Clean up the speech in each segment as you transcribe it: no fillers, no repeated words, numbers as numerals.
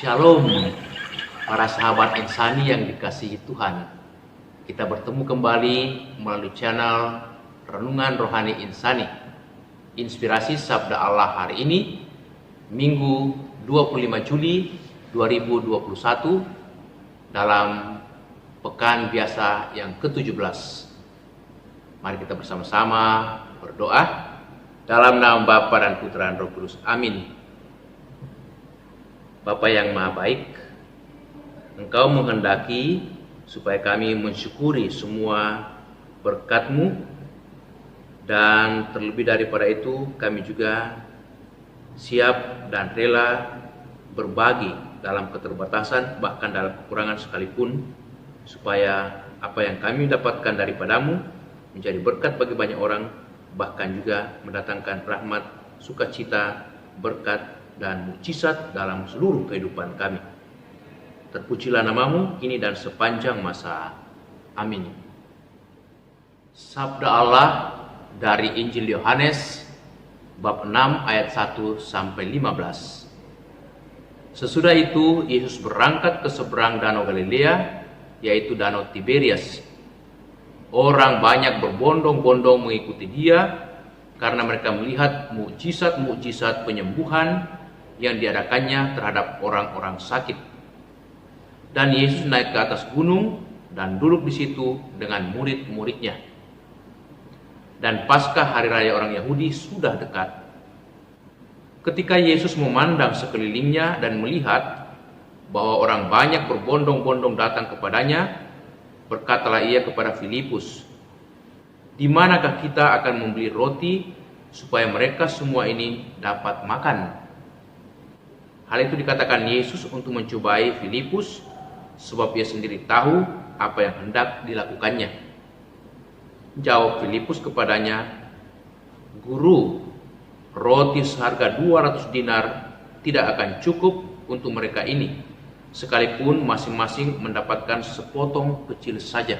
Shalom, para sahabat insani yang dikasihi Tuhan. Kita bertemu kembali melalui channel Renungan Rohani Insani. Inspirasi Sabda Allah hari ini, Minggu 25 Juli 2021, dalam Pekan Biasa yang ke-17. Mari kita bersama-sama berdoa dalam nama Bapa dan Putra dan Roh Kudus. Amin. Bapa yang Maha Baik, Engkau menghendaki supaya kami mensyukuri semua berkat-Mu, dan terlebih daripada itu kami juga siap dan rela berbagi dalam keterbatasan, bahkan dalam kekurangan sekalipun, supaya apa yang kami dapatkan daripada-Mu menjadi berkat bagi banyak orang, bahkan juga mendatangkan rahmat, sukacita, berkat, dan mukjizat dalam seluruh kehidupan kami. Terpujilah nama-Mu kini dan sepanjang masa. Amin. Sabda Allah dari Injil Yohanes bab 6 ayat 1 sampai 15. Sesudah itu Yesus berangkat ke seberang danau Galilea, yaitu danau Tiberias. Orang banyak berbondong-bondong mengikuti Dia karena mereka melihat mukjizat-mukjizat penyembuhan yang diadakannya terhadap orang-orang sakit. Dan Yesus naik ke atas gunung dan duduk di situ dengan murid-muridnya. Dan Paskah hari raya orang Yahudi sudah dekat. Ketika Yesus memandang sekelilingnya dan melihat bahwa orang banyak berbondong-bondong datang kepadanya, berkatalah Ia kepada Filipus, "Di manakah kita akan membeli roti supaya mereka semua ini dapat makan?" Hal itu dikatakan Yesus untuk mencobai Filipus, sebab Ia sendiri tahu apa yang hendak dilakukannya. Jawab Filipus kepadanya, "Guru, roti seharga 200 dinar tidak akan cukup untuk mereka ini, sekalipun masing-masing mendapatkan sepotong kecil saja."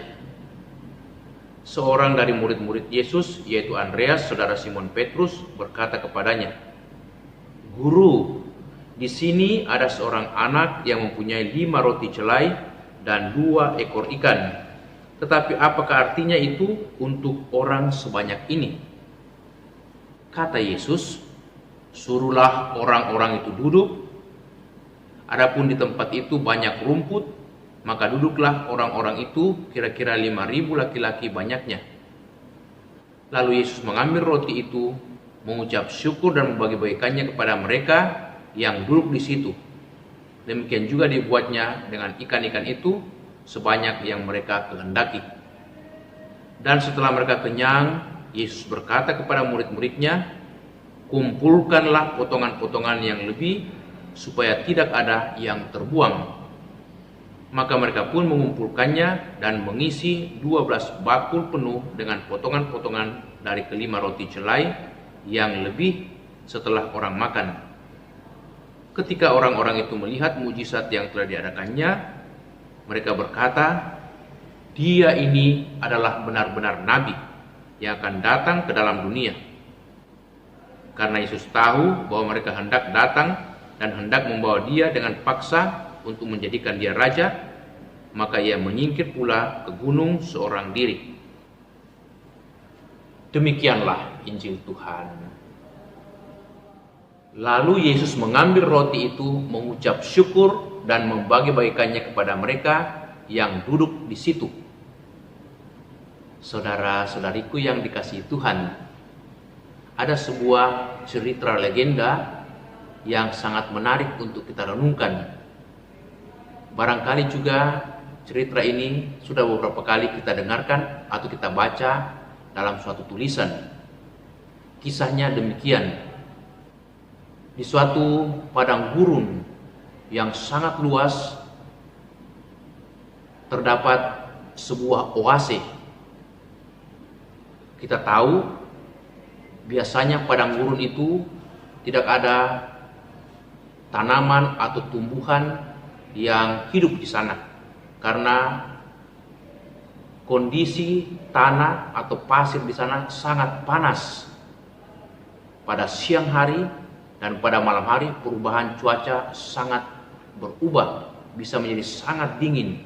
Seorang dari murid-murid Yesus, yaitu Andreas, saudara Simon Petrus, berkata kepadanya, "Guru, di sini ada seorang anak yang mempunyai 5 roti celai dan 2 ekor ikan. Tetapi apakah artinya itu untuk orang sebanyak ini?" Kata Yesus, "Suruhlah orang-orang itu duduk. Adapun di tempat itu banyak rumput, maka duduklah orang-orang itu, kira-kira 5.000 laki-laki banyaknya." Lalu Yesus mengambil roti itu, mengucap syukur dan membagi-bagikannya kepada mereka yang duduk di situ. Demikian juga dibuatnya dengan ikan-ikan itu sebanyak yang mereka kehendaki. Dan setelah mereka kenyang, Yesus berkata kepada murid-muridnya, "Kumpulkanlah potongan-potongan yang lebih, supaya tidak ada yang terbuang." Maka mereka pun mengumpulkannya dan mengisi 12 bakul penuh dengan potongan-potongan dari ke-5 roti celai yang lebih setelah orang makan. Ketika orang-orang itu melihat mujizat yang telah diadakannya, mereka berkata, "Dia ini adalah benar-benar nabi yang akan datang ke dalam dunia." Karena Yesus tahu bahwa mereka hendak datang dan hendak membawa Dia dengan paksa untuk menjadikan Dia raja, maka Ia menyingkir pula ke gunung seorang diri. Demikianlah Injil Tuhan. Lalu Yesus mengambil roti itu, mengucap syukur dan membagi-bagikannya kepada mereka yang duduk di situ. Saudara-saudariku yang dikasihi Tuhan, ada sebuah cerita legenda yang sangat menarik untuk kita renungkan. Barangkali juga cerita ini sudah beberapa kali kita dengarkan atau kita baca dalam suatu tulisan. Kisahnya demikian. Di suatu padang gurun yang sangat luas terdapat sebuah oase. Kita tahu biasanya padang gurun itu tidak ada tanaman atau tumbuhan yang hidup di sana, karena kondisi tanah atau pasir di sana sangat panas pada siang hari. Dan pada malam hari perubahan cuaca sangat berubah, bisa menjadi sangat dingin,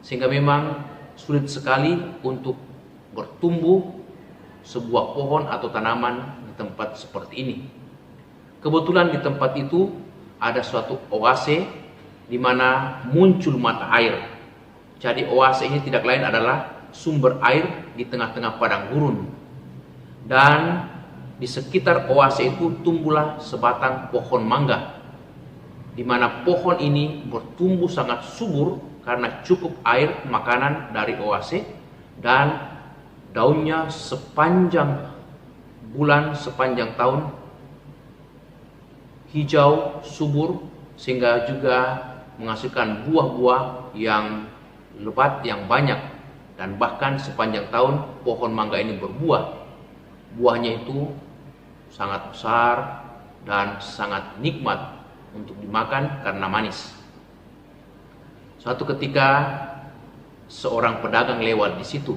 sehingga memang sulit sekali untuk bertumbuh sebuah pohon atau tanaman di tempat seperti ini. Kebetulan di tempat itu ada suatu oase di mana muncul mata air. Jadi oase ini tidak lain adalah sumber air di tengah-tengah padang gurun. Dan di sekitar oase itu tumbuhlah sebatang pohon mangga, di mana pohon ini bertumbuh sangat subur karena cukup air makanan dari oase, dan daunnya sepanjang bulan, sepanjang tahun hijau, subur, sehingga juga menghasilkan buah-buah yang lebat, yang banyak. Dan bahkan sepanjang tahun pohon mangga ini berbuah. Buahnya itu sangat besar dan sangat nikmat untuk dimakan karena manis. Suatu ketika seorang pedagang lewat di situ,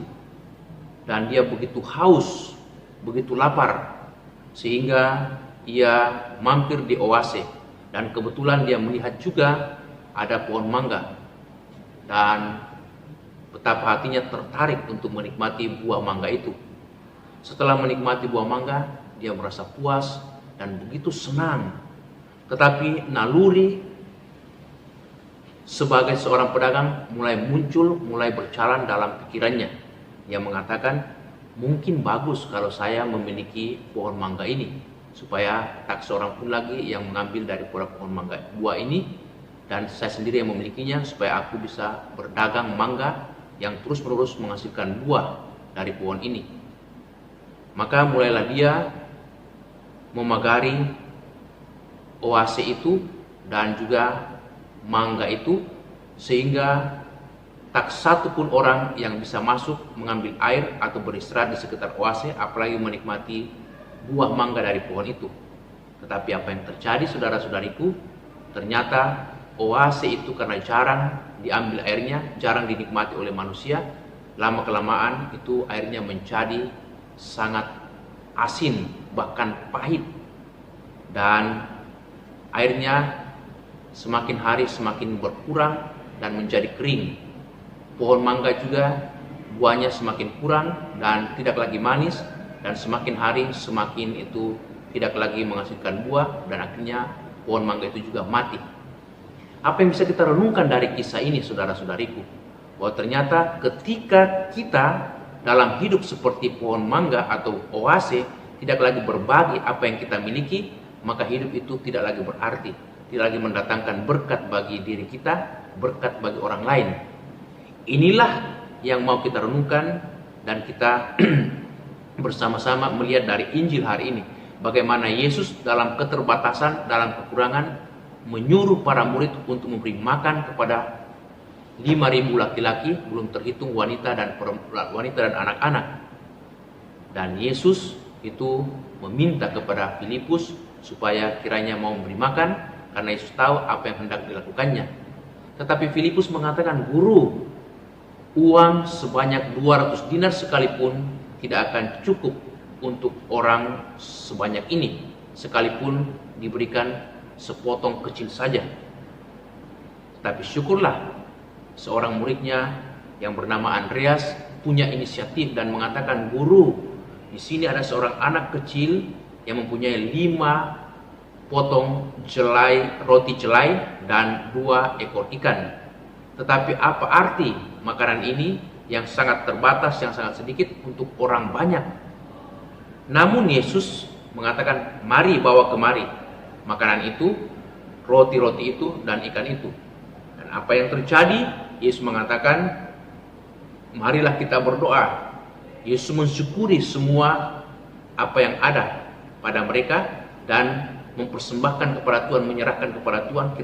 dan dia begitu haus, begitu lapar, sehingga ia mampir di oase. Dan kebetulan dia melihat juga ada pohon mangga, dan betapa hatinya tertarik untuk menikmati buah mangga itu. Setelah menikmati buah mangga, dia merasa puas dan begitu senang. Tetapi naluri sebagai seorang pedagang mulai muncul, mulai berjalan dalam pikirannya. Dia mengatakan, mungkin bagus kalau saya memiliki pohon mangga ini, supaya tak seorang pun lagi yang mengambil dari pohon mangga buah ini, dan saya sendiri yang memilikinya, supaya aku bisa berdagang mangga yang terus-menerus menghasilkan buah dari pohon ini. Maka mulailah dia memagari oase itu dan juga mangga itu, sehingga tak satu pun orang yang bisa masuk mengambil air atau beristirahat di sekitar oase, apalagi menikmati buah mangga dari pohon itu. Tetapi apa yang terjadi, saudara-saudariku, ternyata oase itu karena jarang diambil airnya, jarang dinikmati oleh manusia, lama-kelamaan itu airnya menjadi sangat asin, bahkan pahit. Dan airnya semakin hari semakin berkurang dan menjadi kering. Pohon mangga juga buahnya semakin kurang dan tidak lagi manis, dan semakin hari semakin itu tidak lagi menghasilkan buah, dan akhirnya pohon mangga itu juga mati. Apa yang bisa kita renungkan dari kisah ini, saudara-saudariku? Bahwa ternyata ketika kita dalam hidup seperti pohon mangga atau oase, tidak lagi berbagi apa yang kita miliki, maka hidup itu tidak lagi berarti, tidak lagi mendatangkan berkat bagi diri kita, berkat bagi orang lain. Inilah yang mau kita renungkan, dan kita bersama-sama melihat dari Injil hari ini, bagaimana Yesus dalam keterbatasan, dalam kekurangan, menyuruh para murid untuk memberi makan kepada 5.000 laki-laki, belum terhitung wanita dan anak-anak. Dan Yesus itu meminta kepada Filipus supaya kiranya mau memberi makan, karena Yesus tahu apa yang hendak dilakukannya. Tetapi Filipus mengatakan, "Guru, uang sebanyak 200 dinar sekalipun tidak akan cukup untuk orang sebanyak ini, sekalipun diberikan sepotong kecil saja." Tapi syukurlah seorang muridnya yang bernama Andreas punya inisiatif dan mengatakan, "Guru, di sini ada seorang anak kecil yang mempunyai 5 potong roti jelai dan 2 ekor ikan. Tetapi apa arti makanan ini yang sangat terbatas, yang sangat sedikit untuk orang banyak?" Namun Yesus mengatakan, "Mari bawa kemari makanan itu, roti-roti itu dan ikan itu." Dan apa yang terjadi? Yesus mengatakan, "Marilah kita berdoa." Yesus mensyukuri semua apa yang ada pada mereka dan mempersembahkan kepada Tuhan, menyerahkan kepada Tuhan.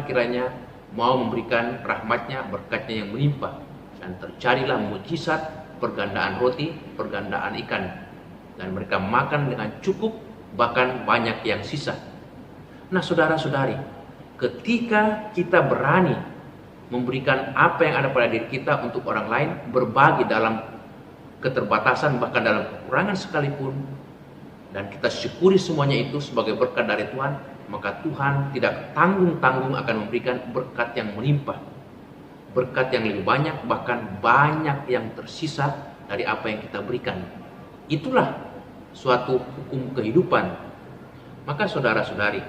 Kiranya mau memberikan rahmatnya, berkatnya yang melimpah. Dan terjadilah mujizat pergandaan roti, pergandaan ikan. Dan mereka makan dengan cukup, bahkan banyak yang sisa. Nah, saudara-saudari, ketika kita berani memberikan apa yang ada pada diri kita untuk orang lain, berbagi dalam keterbatasan, bahkan dalam kekurangan sekalipun, dan kita syukuri semuanya itu sebagai berkat dari Tuhan, maka Tuhan tidak tanggung-tanggung akan memberikan berkat yang melimpah, berkat yang lebih banyak, bahkan banyak yang tersisa dari apa yang kita berikan. Itulah suatu hukum kehidupan. Maka saudara-saudari,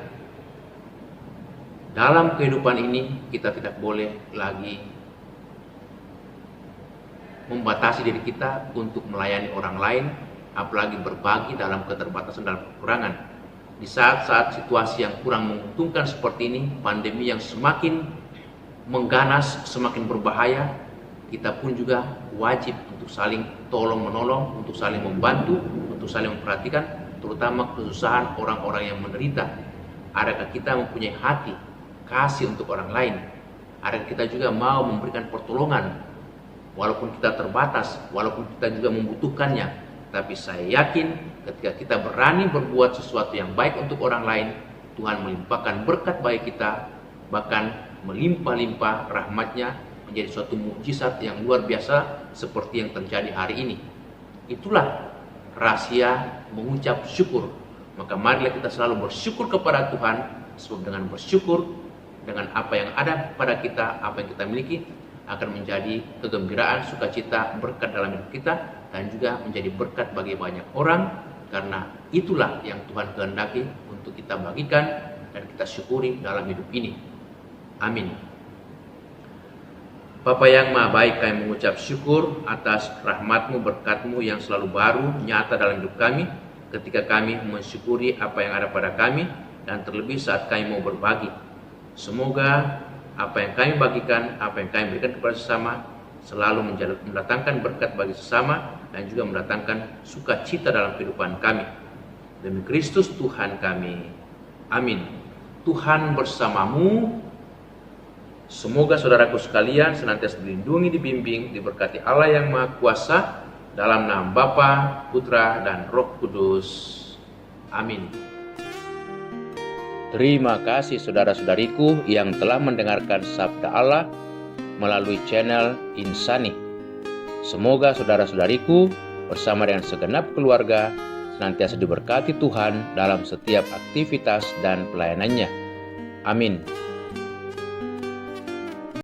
dalam kehidupan ini kita tidak boleh lagi membatasi diri kita untuk melayani orang lain, apalagi berbagi dalam keterbatasan dan kekurangan. Di saat-saat situasi yang kurang menguntungkan seperti ini, pandemi yang semakin mengganas, semakin berbahaya, kita pun juga wajib untuk saling tolong-menolong, untuk saling membantu, untuk saling memperhatikan, terutama kesusahan orang-orang yang menderita. Adakah kita mempunyai hati kasih untuk orang lain? Adakah kita juga mau memberikan pertolongan, walaupun kita terbatas, walaupun kita juga membutuhkannya? Tapi saya yakin ketika kita berani berbuat sesuatu yang baik untuk orang lain, Tuhan melimpahkan berkat bagi kita, bahkan melimpah-limpah rahmat-Nya menjadi suatu mukjizat yang luar biasa seperti yang terjadi hari ini. Itulah rahasia mengucap syukur. Maka marilah kita selalu bersyukur kepada Tuhan, sebab dengan bersyukur, dengan apa yang ada pada kita, apa yang kita miliki, akan menjadi kegembiraan, sukacita, berkat dalam hidup kita, dan juga menjadi berkat bagi banyak orang, karena itulah yang Tuhan kehendaki untuk kita bagikan dan kita syukuri dalam hidup ini. Amin. Bapa yang Maha Baik, kami mengucap syukur atas rahmat-Mu, berkat-Mu yang selalu baru, nyata dalam hidup kami, ketika kami mensyukuri apa yang ada pada kami, dan terlebih saat kami mau berbagi. Semoga apa yang kami bagikan, apa yang kami berikan kepada sesama, selalu mendatangkan berkat bagi sesama, dan juga mendatangkan sukacita dalam kehidupan kami. Demi Kristus Tuhan kami. Amin. Tuhan bersamamu. Semoga saudaraku sekalian senantiasa dilindungi, dibimbing, diberkati Allah yang Maha Kuasa, dalam nama Bapa, Putra, dan Roh Kudus. Amin. Terima kasih saudara-saudariku yang telah mendengarkan sabda Allah melalui channel Insani. Semoga saudara-saudariku bersama dengan segenap keluarga senantiasa diberkati Tuhan dalam setiap aktivitas dan pelayanannya. Amin.